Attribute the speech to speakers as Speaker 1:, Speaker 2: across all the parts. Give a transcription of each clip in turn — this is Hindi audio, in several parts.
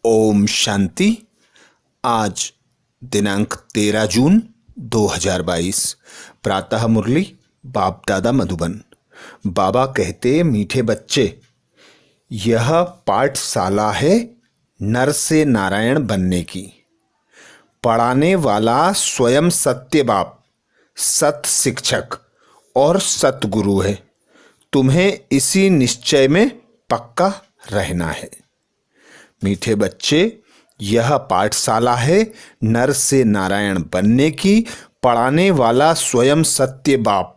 Speaker 1: ओम शांति। आज दिनांक 13 जून 2022। प्रातः मुरली बाप दादा मधुबन। बाबा कहते, मीठे बच्चे, यह पाठशाला है नर से नारायण बनने की। पढ़ाने वाला स्वयं सत्य बाप, सत शिक्षक और सतगुरु है। तुम्हें इसी निश्चय में पक्का रहना है। मीठे बच्चे, यह पाठशाला है नर से नारायण बनने की। पढ़ाने वाला स्वयं सत्य बाप,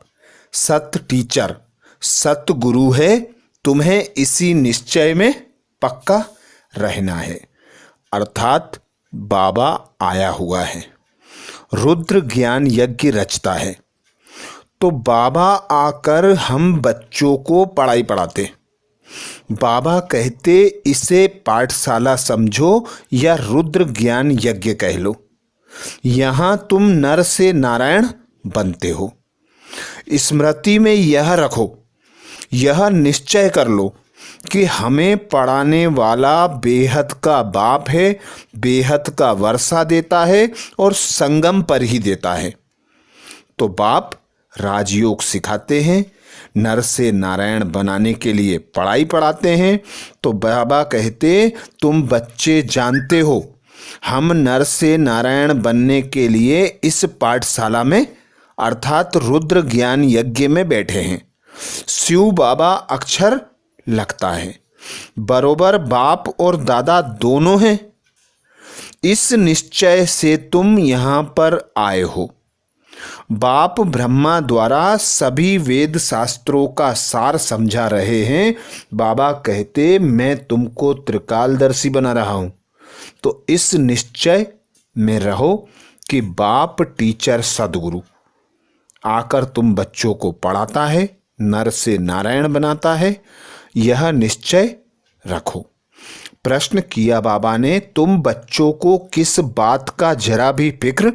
Speaker 1: सत टीचर, सत गुरु है। तुम्हें इसी निश्चय में पक्का रहना है। अर्थात बाबा आया हुआ है, रुद्र ज्ञान यज्ञ रचता है। तो बाबा आकर हम बच्चों को पढ़ाई पढ़ाते। बाबा कहते, इसे पाठशाला समझो या रुद्र ज्ञान यज्ञ कह लो। यहां तुम नर से नारायण बनते हो। स्मृति में यह रखो, यह निश्चय कर लो कि हमें पढ़ाने वाला बेहद का बाप है, बेहद का वर्षा देता है और संगम पर ही देता है। तो बाप राजयोग सिखाते हैं, नर से नारायण बनाने के लिए पढ़ाई पढ़ाते हैं। तो बाबा कहते, तुम बच्चे जानते हो हम नर से नारायण बनने के लिए इस पाठशाला में अर्थात रुद्र ज्ञान यज्ञ में बैठे हैं। शिव बाबा अक्षर लगता है, बरोबर बाप और दादा दोनों हैं। इस निश्चय से तुम यहाँ पर आए हो। बाप ब्रह्मा द्वारा सभी वेद शास्त्रों का सार समझा रहे हैं। बाबा कहते, मैं तुमको त्रिकालदर्शी बना रहा हूं। तो इस निश्चय में रहो कि बाप टीचर सदगुरु आकर तुम बच्चों को पढ़ाता है, नर से नारायण बनाता है। यह निश्चय रखो। प्रश्न किया बाबा ने, तुम बच्चों को किस बात का जरा भी फिक्र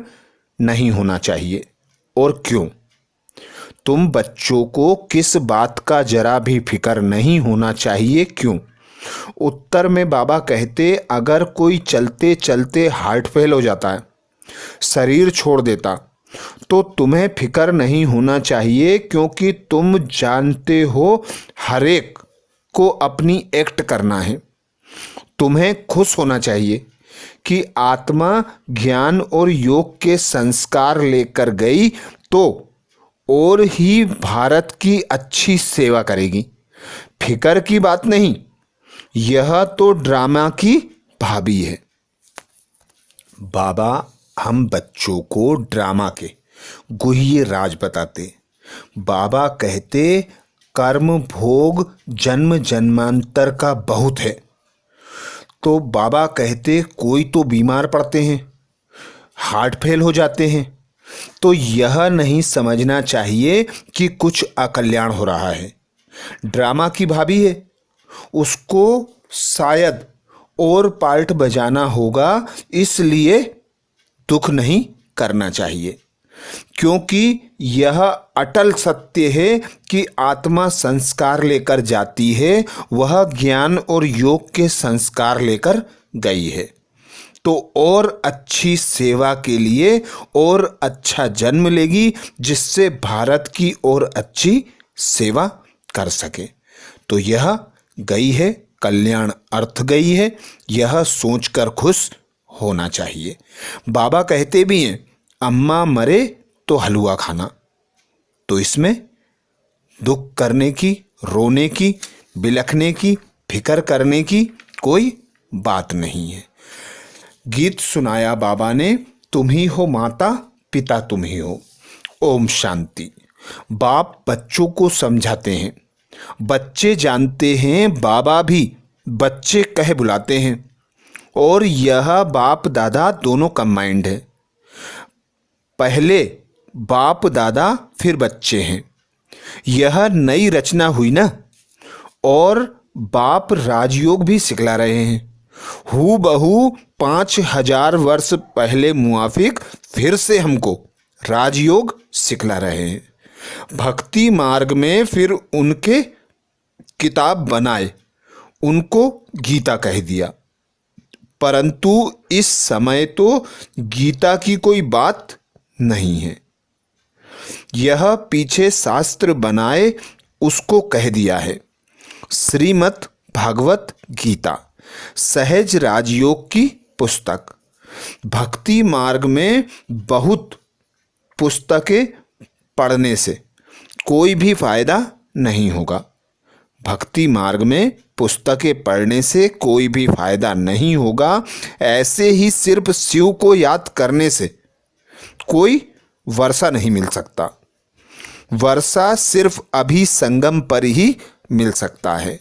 Speaker 1: नहीं होना चाहिए और क्यों? तुम बच्चों को किस बात का जरा भी फिक्र नहीं होना चाहिए, क्यों? उत्तर में बाबा कहते, अगर कोई चलते चलते हार्ट फेल हो जाता है, शरीर छोड़ देता, तो तुम्हें फिक्र नहीं होना चाहिए, क्योंकि तुम जानते हो हर एक को अपनी एक्ट करना है। तुम्हें खुश होना चाहिए कि आत्मा ज्ञान और योग के संस्कार लेकर गई तो और ही भारत की अच्छी सेवा करेगी। फिकर की बात नहीं, यह तो ड्रामा की भाभी है। बाबा हम बच्चों को ड्रामा के गुह्य राज बताते। बाबा कहते, कर्म भोग जन्म जन्मांतर का बहुत है। तो बाबा कहते, कोई तो बीमार पड़ते हैं, हार्ट फेल हो जाते हैं, तो यह नहीं समझना चाहिए कि कुछ अकल्याण हो रहा है। ड्रामा की भाभी है, उसको शायद और पार्ट बजाना होगा, इसलिए दुख नहीं करना चाहिए। क्योंकि यह अटल सत्य है कि आत्मा संस्कार लेकर जाती है, वह ज्ञान और योग के संस्कार लेकर गई है। तो और अच्छी सेवा के लिए और अच्छा जन्म लेगी, जिससे भारत की और अच्छी सेवा कर सके। तो यह गई है, कल्याण अर्थ गई है, यह सोचकर खुश होना चाहिए। बाबा कहते भी हैं, अम्मा मरे तो हलवा खाना। तो इसमें दुख करने की, रोने की, बिलखने की, फिक्र करने की कोई बात नहीं है। गीत सुनाया बाबा ने, तुम ही हो माता पिता तुम ही हो। ओम शांति। बाप बच्चों को समझाते हैं, बच्चे जानते हैं, बाबा भी बच्चे कह बुलाते हैं। और यह बाप दादा दोनों कंबाइंड है। पहले बाप दादा फिर बच्चे हैं। यह नई रचना हुई ना। और बाप राजयोग भी सिखला रहे हैं। हूबहू 5000 वर्ष पहले मुआफिक फिर से हमको राजयोग सिखला रहे हैं। भक्ति मार्ग में फिर उनके किताब बनाए, उनको गीता कह दिया। परंतु इस समय तो गीता की कोई बात नहीं है। यह पीछे शास्त्र बनाए उसको कह दिया है। श्रीमद् भागवत गीता सहज राजयोग की पुस्तक। भक्ति मार्ग में बहुत पुस्तकें पढ़ने से कोई भी फायदा नहीं होगा। भक्ति मार्ग में पुस्तकें पढ़ने से कोई भी फायदा नहीं होगा। ऐसे ही सिर्फ शिव को याद करने से कोई वर्षा नहीं मिल सकता। वर्षा सिर्फ अभी संगम पर ही मिल सकता है।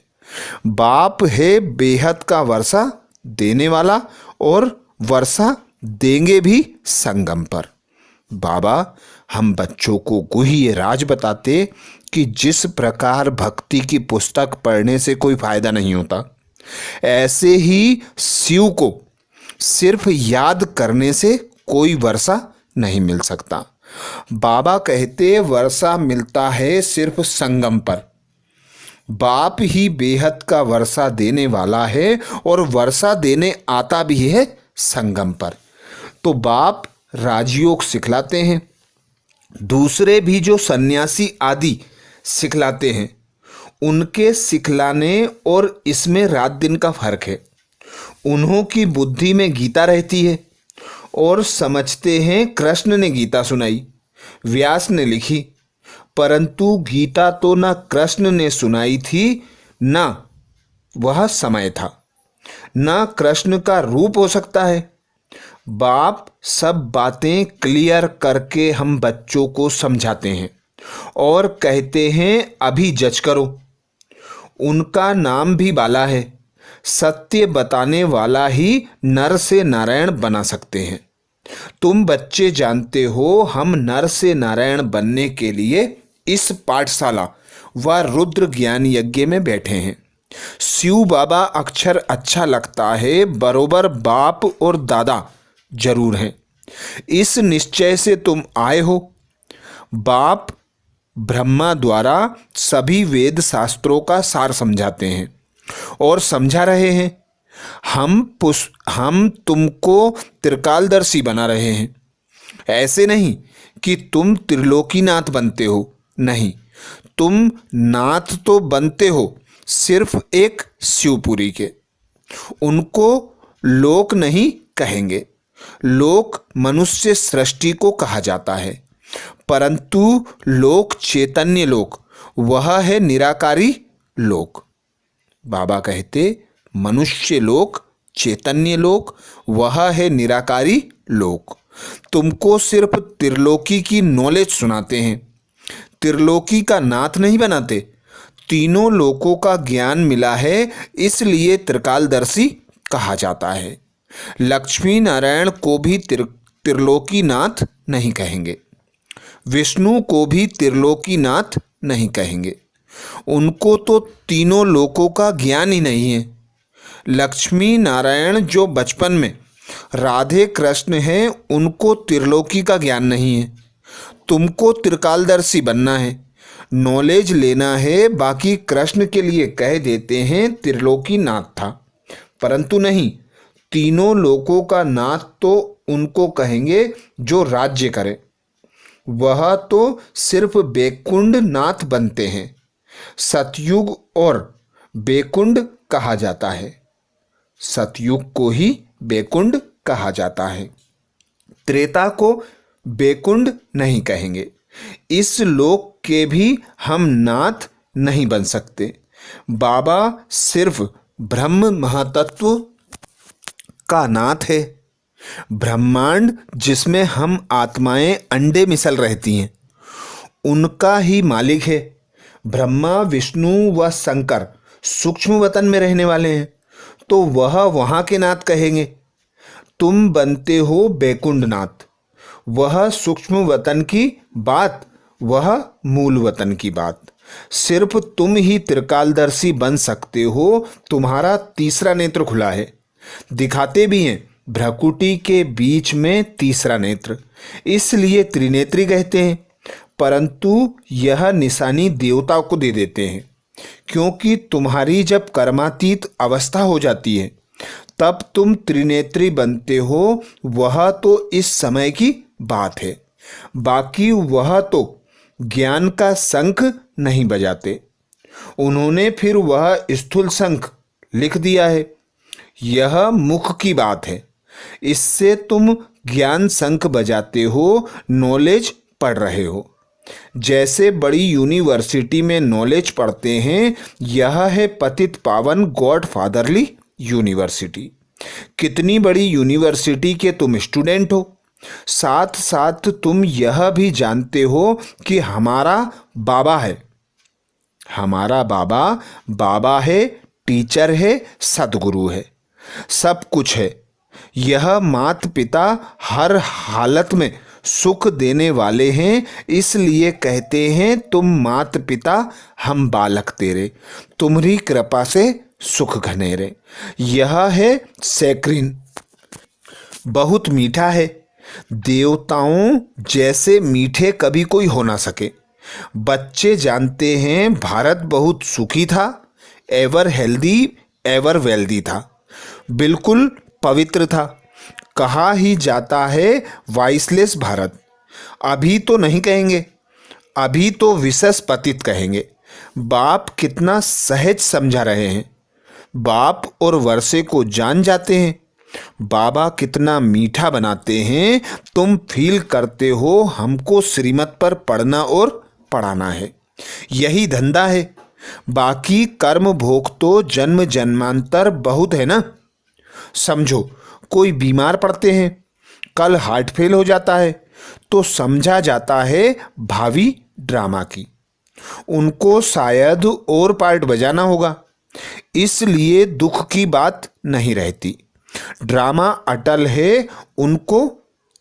Speaker 1: बाप है बेहद का वर्षा देने वाला और वर्षा देंगे भी संगम पर। बाबा हम बच्चों को गुह्य राज बताते कि जिस प्रकार भक्ति की पुस्तक पढ़ने से कोई फायदा नहीं होता, ऐसे ही शिव को सिर्फ याद करने से कोई वर्षा नहीं मिल सकता। बाबा कहते वर्षा मिलता है सिर्फ संगम पर। बाप ही बेहद का वर्षा देने वाला है और वर्षा देने आता भी है संगम पर। तो बाप राजयोग सिखलाते हैं। दूसरे भी जो सन्यासी आदि सिखलाते हैं, उनके सिखलाने और इसमें रात दिन का फर्क है। उन्हों की बुद्धि में गीता रहती है और समझते हैं कृष्ण ने गीता सुनाई, व्यास ने लिखी, परंतु गीता तो ना कृष्ण ने सुनाई थी, ना वह समय था, ना कृष्ण का रूप हो सकता है। बाप सब बातें क्लियर करके हम बच्चों को समझाते हैं और कहते हैं अभी जज करो। उनका नाम भी बाला है। सत्य बताने वाला ही नर से नारायण बना सकते हैं। तुम बच्चे जानते हो हम नर से नारायण बनने के लिए इस पाठशाला व रुद्र ज्ञान यज्ञ में बैठे हैं। शिव बाबा अक्षर अच्छा लगता है, बरोबर बाप और दादा जरूर हैं। इस निश्चय से तुम आए हो। बाप ब्रह्मा द्वारा सभी वेद शास्त्रों का सार समझाते हैं और समझा रहे हैं। हम तुमको त्रिकालदर्शी बना रहे हैं। ऐसे नहीं कि तुम त्रिलोकीनाथ बनते हो, नहीं, तुम नाथ तो बनते हो सिर्फ एक शिवपुरी के। उनको लोक नहीं कहेंगे। लोक मनुष्य सृष्टि को कहा जाता है, परंतु लोक चैतन्य लोक वह है निराकारी लोक। बाबा कहते मनुष्य लोक चैतन्य लोक वह है निराकारी लोक। तुमको सिर्फ त्रिलोकी की नॉलेज सुनाते हैं, त्रिलोकी का नाथ नहीं बनाते। तीनों लोकों का ज्ञान मिला है, इसलिए त्रिकालदर्शी कहा जाता है। लक्ष्मी नारायण को भी त्रिलोकीनाथ नहीं कहेंगे, विष्णु को भी त्रिलोकीनाथ नहीं कहेंगे। उनको तो तीनों लोकों का ज्ञान ही नहीं है। लक्ष्मी नारायण जो बचपन में राधे कृष्ण हैं, उनको त्रिलोकी का ज्ञान नहीं है। तुमको त्रिकालदर्शी बनना है, नॉलेज लेना है। बाकी कृष्ण के लिए कह देते हैं त्रिलोकीनाथ था, परंतु नहीं, तीनों लोकों का नाथ तो उनको कहेंगे जो राज्य करे। वह तो सिर्फ बेकुंड नाथ बनते हैं। सतयुग और बेकुंड कहा जाता है। सतयुग को ही बेकुंड कहा जाता है। त्रेता को बेकुंड नहीं कहेंगे। इस लोक के भी हम नाथ नहीं बन सकते। बाबा सिर्फ ब्रह्म महातत्व का नाथ है। ब्रह्मांड जिसमें हम आत्माएं अंडे मिसल रहती हैं, उनका ही मालिक है। ब्रह्मा विष्णु व शंकर सूक्ष्म वतन में रहने वाले हैं, तो वह वहाँ के नाथ कहेंगे। तुम बनते हो बैकुंठ नाथ। वह सूक्ष्म वतन की बात, वह मूल वतन की बात। सिर्फ तुम ही त्रिकालदर्शी बन सकते हो। तुम्हारा तीसरा नेत्र खुला है। दिखाते भी हैं भ्रकुटी के बीच में तीसरा नेत्र, इसलिए त्रिनेत्री कहते हैं। परंतु यह निशानी देवता को दे देते हैं, क्योंकि तुम्हारी जब कर्मातीत अवस्था हो जाती है तब तुम त्रिनेत्री बनते हो, वह तो इस समय की बात है। बाकी वह तो ज्ञान का शंख नहीं बजाते। उन्होंने फिर वह स्थूल शंख लिख दिया है। यह मुख की बात है। इससे तुम ज्ञान शंख बजाते हो, नॉलेज पढ़ रहे हो। जैसे बड़ी यूनिवर्सिटी में नॉलेज पढ़ते हैं, यह है पतित पावन गॉड फादरली यूनिवर्सिटी। कितनी बड़ी यूनिवर्सिटी के तुम स्टूडेंट हो। साथ साथ तुम यह भी जानते हो कि हमारा बाबा है। हमारा बाबा बाबा है, टीचर है, सदगुरु है, सब कुछ है। यह माता पिता हर हालत में सुख देने वाले हैं। इसलिए कहते हैं, तुम माता पिता हम बालक तेरे, तुम्हारी कृपा से सुख घनेरे। यह है सैक्रिन, बहुत मीठा है। देवताओं जैसे मीठे कभी कोई हो ना सके। बच्चे जानते हैं भारत बहुत सुखी था, एवर हेल्दी एवर वेल्दी था, बिल्कुल पवित्र था। कहा ही जाता है वाइसलेस भारत। अभी तो नहीं कहेंगे, अभी तो विशेष पतित कहेंगे। बाप कितना सहज समझा रहे हैं। बाप और वर्षे को जान जाते हैं। बाबा कितना मीठा बनाते हैं। तुम फील करते हो हमको श्रीमत पर पढ़ना और पढ़ाना है, यही धंधा है। बाकी कर्म भोग तो जन्म जन्मांतर बहुत है ना। समझो, कोई बीमार पड़ते हैं, कल हार्ट फेल हो जाता है, तो समझा जाता है भावी ड्रामा की। उनको शायद और पार्ट बजाना होगा, इसलिए दुख की बात नहीं रहती। ड्रामा अटल है, उनको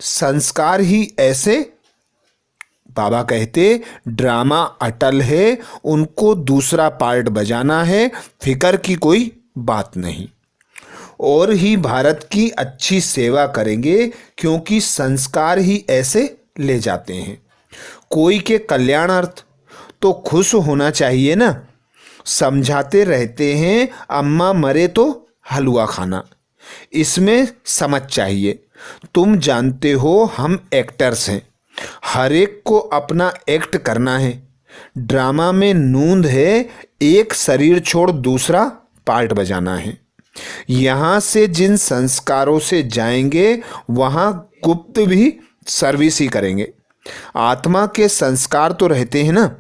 Speaker 1: संस्कार ही ऐसे। बाबा कहते ड्रामा अटल है, उनको दूसरा पार्ट बजाना है, फिकर की कोई बात नहीं। और ही भारत की अच्छी सेवा करेंगे, क्योंकि संस्कार ही ऐसे ले जाते हैं। कोई के कल्याणार्थ तो खुश होना चाहिए ना। समझाते रहते हैं अम्मा मरे तो हलवा खाना, इसमें समझ चाहिए। तुम जानते हो हम एक्टर्स हैं, हर एक को अपना एक्ट करना है। ड्रामा में नूंद है, एक शरीर छोड़ दूसरा पार्ट बजाना है। यहाँ से जिन संस्कारों से जाएंगे, वहाँ गुप्त भी सर्विस ही करेंगे। आत्मा के संस्कार तो रहते हैं ना।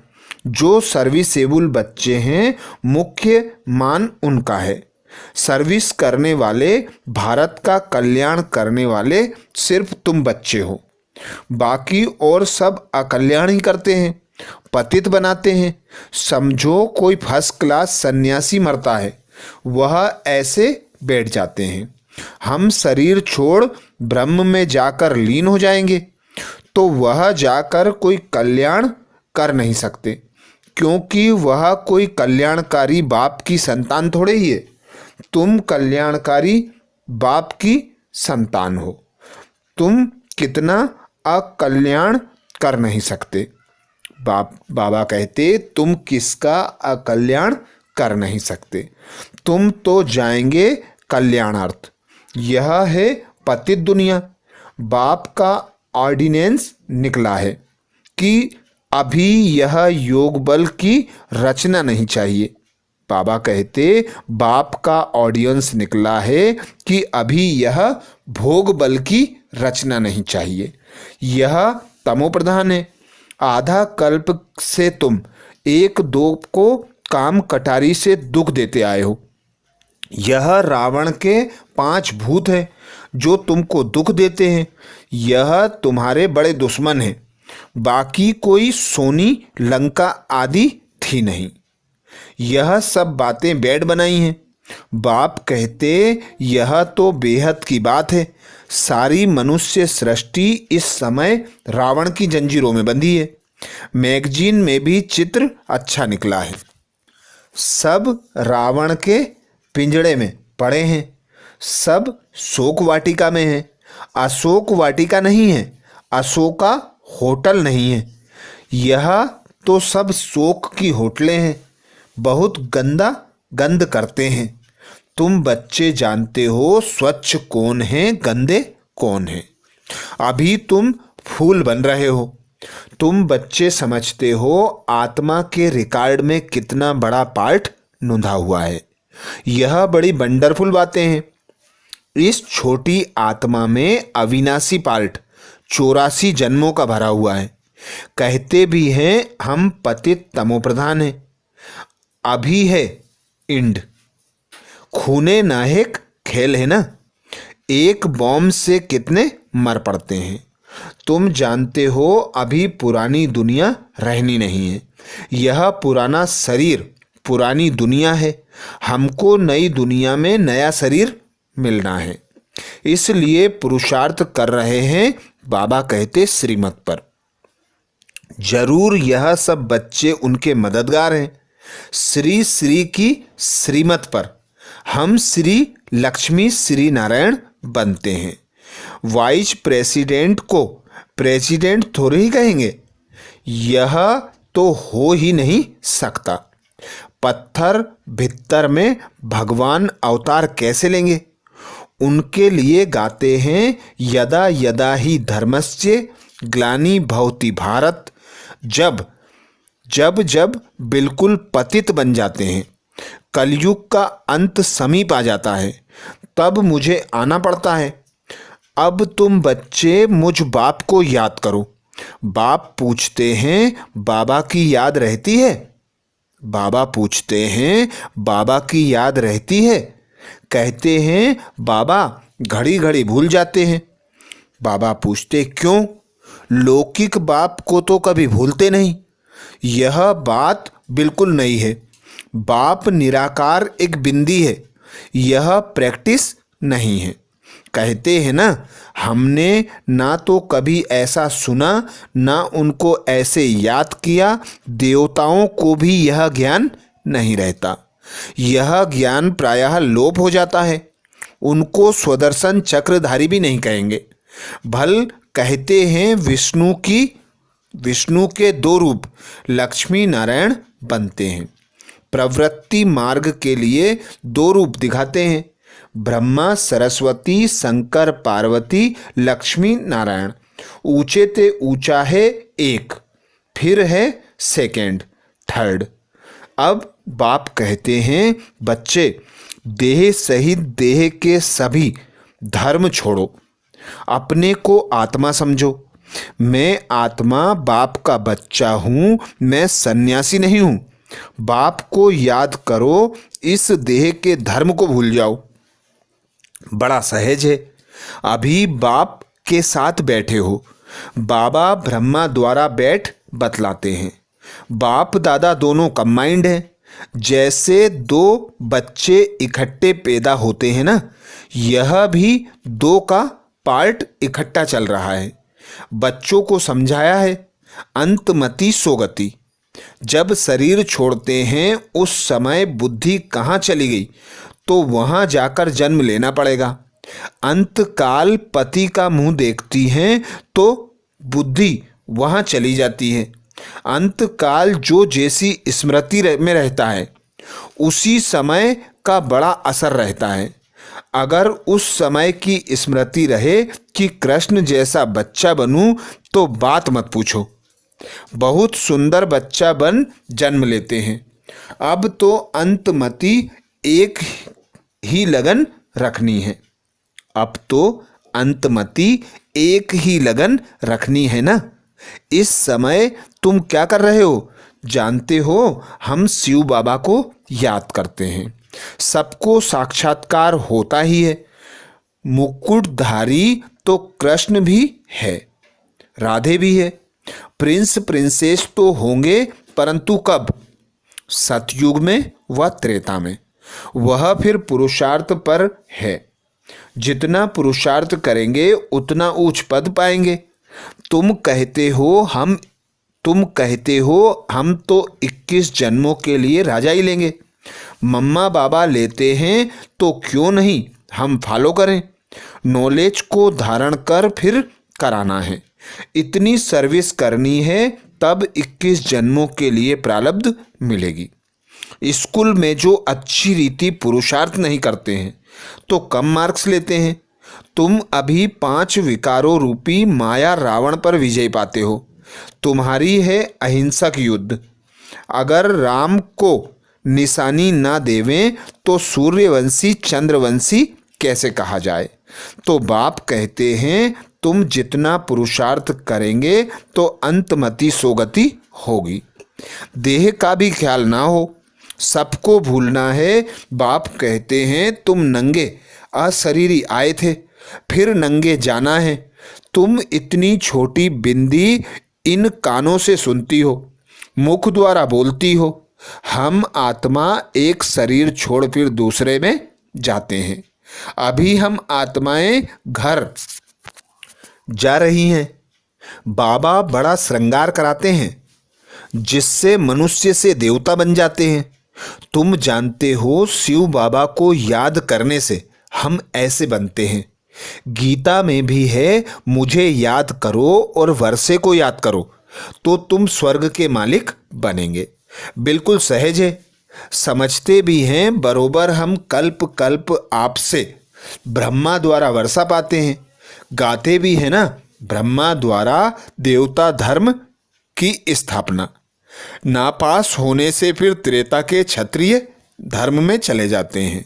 Speaker 1: जो सर्विसेबल बच्चे हैं, मुख्य मान उनका है। सर्विस करने वाले, भारत का कल्याण करने वाले सिर्फ तुम बच्चे हो। बाकी और सब अकल्याण ही करते हैं, पतित बनाते हैं। समझो कोई फर्स्ट क्लास सन्यासी मरता है, वह ऐसे बैठ जाते हैं। हम शरीर छोड़ ब्रह्म में जाकर लीन हो जाएंगे, तो वह जाकर कोई कल्याण कर नहीं सकते, क्योंकि वह कोई कल्याणकारी बाप की संतान थोड़े ही है। तुम कल्याणकारी बाप की संतान हो। तुम कितना अकल्याण कर नहीं सकते। बाबा कहते तुम किसका अकल्याण कर नहीं सकते। तुम तो जाएंगे कल्याणार्थ। यह है पतित दुनिया। बाप का ऑर्डिनेंस निकला है कि अभी यह योग बल की रचना नहीं चाहिए। बाबा कहते बाप का ऑडियंस निकला है कि अभी यह भोग बल की रचना नहीं चाहिए। यह तमोप्रधान है। आधा कल्प से तुम एक दो को काम कटारी से दुख देते आए हो। यह रावण के 5 भूत हैं जो तुमको दुख देते हैं। यह तुम्हारे बड़े दुश्मन हैं। बाकी कोई सोनी लंका आदि थी नहीं। यह सब बातें बैड बनाई हैं। बाप कहते यह तो बेहद की बात है। सारी मनुष्य सृष्टि इस समय रावण की जंजीरों में बंधी है। मैगजीन में भी चित्र अच्छा निकला है। सब रावण के पिंजड़े में पड़े हैं। सब शोक वाटिका में हैं। अशोक वाटिका नहीं है, अशोका होटल नहीं है। यह तो सब शोक की होटलें हैं। बहुत गंदा गंध करते हैं। तुम बच्चे जानते हो स्वच्छ कौन है, गंदे कौन है। अभी तुम फूल बन रहे हो। तुम बच्चे समझते हो आत्मा के रिकॉर्ड में कितना बड़ा पार्ट नोंधा हुआ है। यह बड़ी वंडरफुल बातें हैं। इस छोटी आत्मा में अविनाशी पार्ट 84 जन्मों का भरा हुआ है। कहते भी हैं हम पतित तमोप्रधान हैं। अभी है इंड। खूने नाहक खेल है ना। एक बॉम्ब से कितने मर पड़ते हैं। तुम जानते हो अभी पुरानी दुनिया रहनी नहीं है। यह पुराना शरीर पुरानी दुनिया है। हमको नई दुनिया में नया शरीर मिलना है, इसलिए पुरुषार्थ कर रहे हैं। बाबा कहते श्रीमत पर। जरूर यह सब बच्चे उनके मददगार हैं। श्री श्री की श्रीमत पर हम श्री लक्ष्मी श्री नारायण बनते हैं। वाइस प्रेसिडेंट को प्रेसिडेंट थोड़े ही कहेंगे। यह तो हो ही नहीं सकता। पत्थर भित्तर में भगवान अवतार कैसे लेंगे। उनके लिए गाते हैं यदा यदा ही धर्मस्य ग्लानि भवति भारत। जब जब जब बिल्कुल पतित बन जाते हैं, कलयुग का अंत समीप आ जाता है, तब मुझे आना पड़ता है। अब तुम बच्चे मुझ बाप को याद करो। बाप पूछते हैं बाबा की याद रहती है। बाबा पूछते हैं बाबा की याद रहती है। कहते हैं बाबा घड़ी घड़ी भूल जाते हैं। बाबा पूछते क्यों। लौकिक बाप को तो कभी भूलते नहीं। यह बात बिल्कुल नहीं है। बाप निराकार एक बिंदी है। यह प्रैक्टिस नहीं है। कहते हैं ना, हमने ना तो कभी ऐसा सुना ना उनको ऐसे याद किया। देवताओं को भी यह ज्ञान नहीं रहता। यह ज्ञान प्रायः लोप हो जाता है। उनको स्वदर्शन चक्रधारी भी नहीं कहेंगे। भल कहते हैं विष्णु के 2 रूप लक्ष्मी नारायण बनते हैं। प्रवृत्ति मार्ग के लिए 2 रूप दिखाते हैं। ब्रह्मा सरस्वती, शंकर पार्वती, लक्ष्मी नारायण। ऊंचे ते ऊंचा है एक, फिर है सेकंड, थर्ड। अब बाप कहते हैं बच्चे देह सहित देह के सभी धर्म छोड़ो। अपने को आत्मा समझो। मैं आत्मा बाप का बच्चा हूँ। मैं सन्यासी नहीं हूँ। बाप को याद करो। इस देह के धर्म को भूल जाओ। बड़ा सहज है। अभी बाप के साथ बैठे हो। बाबा ब्रह्मा द्वारा बैठ बतलाते हैं। बाप दादा दोनों कंबाइंड हैं। जैसे 2 बच्चे इकट्ठे पैदा होते हैं ना, यह भी 2 का पार्ट इकट्ठा चल रहा है। बच्चों को समझाया है अंतमति सोगति। जब शरीर छोड़ते हैं उस समय बुद्धि कहाँ चली गई, तो वहाँ जाकर जन्म लेना पड़ेगा। अंतकाल पति का मुंह देखती हैं तो बुद्धि वहाँ चली जाती है। अंतकाल जो जैसी स्मृति में रहता है उसी समय का बड़ा असर रहता है। अगर उस समय की स्मृति रहे कि कृष्ण जैसा बच्चा बनूं तो बात मत पूछो। बहुत सुंदर बच्चा बन जन्म लेते हैं। अब तो अंतमति एक ही लगन रखनी है। अब तो अंतमति एक ही लगन रखनी है ना। इस समय तुम क्या कर रहे हो जानते हो। हम शिव बाबा को याद करते हैं। सबको साक्षात्कार होता ही है। मुकुटधारी तो कृष्ण भी है, राधे भी है, प्रिंस प्रिंसेस तो होंगे, परंतु कब। सतयुग में व त्रेता में। वह फिर पुरुषार्थ पर है। जितना पुरुषार्थ करेंगे उतना उच्च पद पाएंगे। तुम कहते हो हम तो 21 जन्मों के लिए राजा ही लेंगे। मम्मा बाबा लेते हैं तो क्यों नहीं हम फॉलो करें। नॉलेज को धारण कर फिर कराना है। इतनी सर्विस करनी है, तब 21 जन्मों के लिए प्रारब्ध मिलेगी। स्कूल में जो अच्छी रीति पुरुषार्थ नहीं करते हैं तो कम मार्क्स लेते हैं। तुम अभी 5 विकारों रूपी माया रावण पर विजय पाते हो। तुम्हारी है अहिंसक युद्ध। अगर राम को निशानी ना देवें तो सूर्यवंशी चंद्रवंशी कैसे कहा जाए। तो बाप कहते हैं तुम जितना पुरुषार्थ करेंगे तो अंतमति सोगति होगी। देह का भी ख्याल ना हो, सबको भूलना है। बाप कहते हैं तुम नंगे अशरीरी आए थे, फिर नंगे जाना है। तुम इतनी छोटी बिंदी इन कानों से सुनती हो, मुख द्वारा बोलती हो। हम आत्मा एक शरीर छोड़ फिर दूसरे में जाते हैं। अभी हम आत्माएं घर जा रही हैं। बाबा बड़ा श्रृंगार कराते हैं जिससे मनुष्य से देवता बन जाते हैं। तुम जानते हो शिव बाबा को याद करने से हम ऐसे बनते हैं। गीता में भी है मुझे याद करो और वर्षे को याद करो तो तुम स्वर्ग के मालिक बनेंगे। बिल्कुल सहज है, समझते भी हैं। बरोबर हम कल्प कल्प आपसे ब्रह्मा द्वारा वर्षा पाते हैं। गाते भी हैं ना, ब्रह्मा द्वारा देवता धर्म की स्थापना। नापास होने से फिर त्रेता के क्षत्रिय धर्म में चले जाते हैं।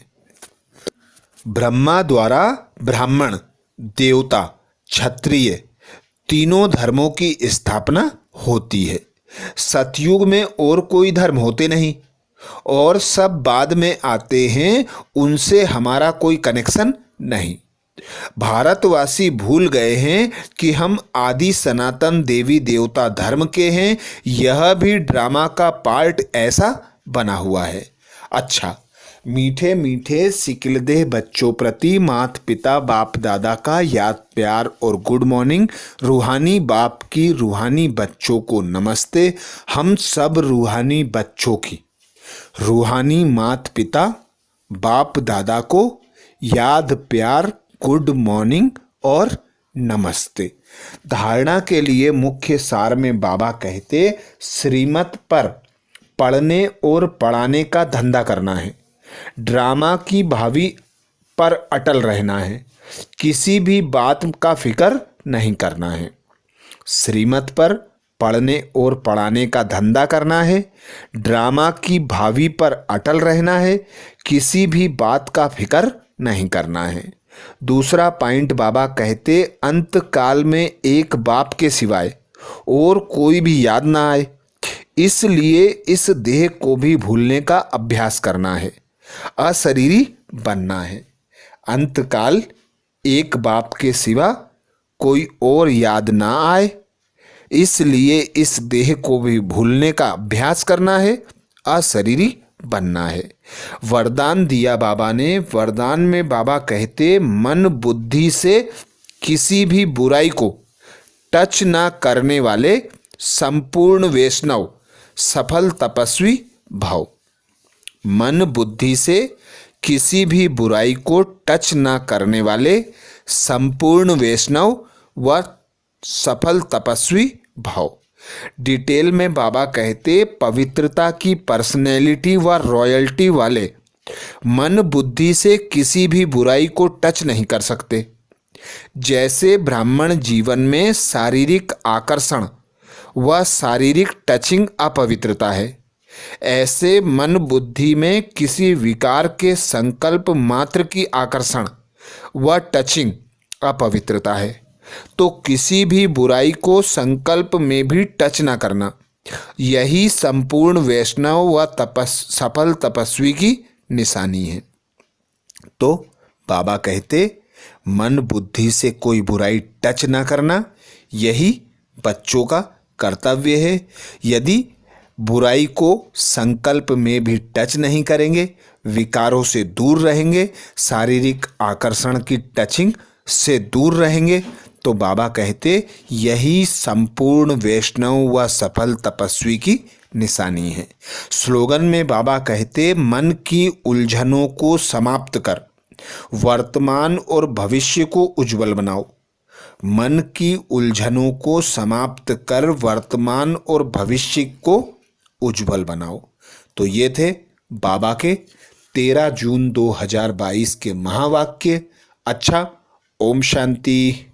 Speaker 1: ब्रह्मा द्वारा ब्राह्मण, देवता, क्षत्रिय तीनों धर्मों की स्थापना होती है। सतयुग में और कोई धर्म होते नहीं और सब बाद में आते हैं, उनसे हमारा कोई कनेक्शन नहीं। भारतवासी भूल गए हैं कि हम आदि सनातन देवी देवता धर्म के हैं। यह भी ड्रामा का पार्ट ऐसा बना हुआ है। अच्छा, मीठे मीठे सिकिलदेह बच्चों प्रति मात पिता बाप दादा का याद प्यार और गुड मॉर्निंग। रूहानी बाप की रूहानी बच्चों को नमस्ते। हम सब रूहानी बच्चों की रूहानी मात पिता बाप दादा को याद प्यार गुड मॉर्निंग और नमस्ते। धारणा के लिए मुख्य सार में बाबा कहते श्रीमत पर पढ़ने और पढ़ाने का धंधा करना है। ड्रामा की भावी पर अटल रहना है। किसी भी बात का फिक्र नहीं करना है। श्रीमत पर पढ़ने और पढ़ाने का धंधा करना है। ड्रामा की भावी पर अटल रहना है। किसी भी बात का फिक्र नहीं करना है। दूसरा पॉइंट बाबा कहते अंत काल में एक बाप के सिवाय और कोई भी याद ना आए, इसलिए इस देह को भी भूलने का अभ्यास करना है, अशरीरी बनना है। अंतकाल एक बाप के सिवा कोई और याद ना आए, इसलिए इस देह को भी भूलने का अभ्यास करना है, अशरीरी बनना है। वरदान दिया बाबा ने। वरदान में बाबा कहते मन बुद्धि से किसी भी बुराई को टच ना करने वाले संपूर्ण वैष्णव सफल तपस्वी भव। मन बुद्धि से किसी भी बुराई को टच ना करने वाले संपूर्ण वैष्णव व सफल तपस्वी भव। डिटेल में बाबा कहते पवित्रता की पर्सनैलिटी व रॉयल्टी वाले मन बुद्धि से किसी भी बुराई को टच नहीं कर सकते। जैसे ब्राह्मण जीवन में शारीरिक आकर्षण व शारीरिक टचिंग अपवित्रता है, ऐसे मन बुद्धि में किसी विकार के संकल्प मात्र की आकर्षण व टचिंग अपवित्रता है। तो किसी भी बुराई को संकल्प में भी टच ना करना, यही संपूर्ण वैष्णव व सफल तपस्वी की निशानी है। तो बाबा कहते मन बुद्धि से कोई बुराई टच ना करना, यही बच्चों का कर्तव्य है। यदि बुराई को संकल्प में भी टच नहीं करेंगे, विकारों से दूर रहेंगे, शारीरिक आकर्षण की टचिंग से दूर रहेंगे, तो बाबा कहते यही संपूर्ण वैष्णव व सफल तपस्वी की निशानी है। स्लोगन में बाबा कहते मन की उलझनों को समाप्त कर वर्तमान और भविष्य को उज्जवल बनाओ। मन की उलझनों को समाप्त कर वर्तमान और भविष्य को उज्जवल बनाओ। तो ये थे बाबा के 13 जून 2022 के महावाक्य। अच्छा, ओम शांति।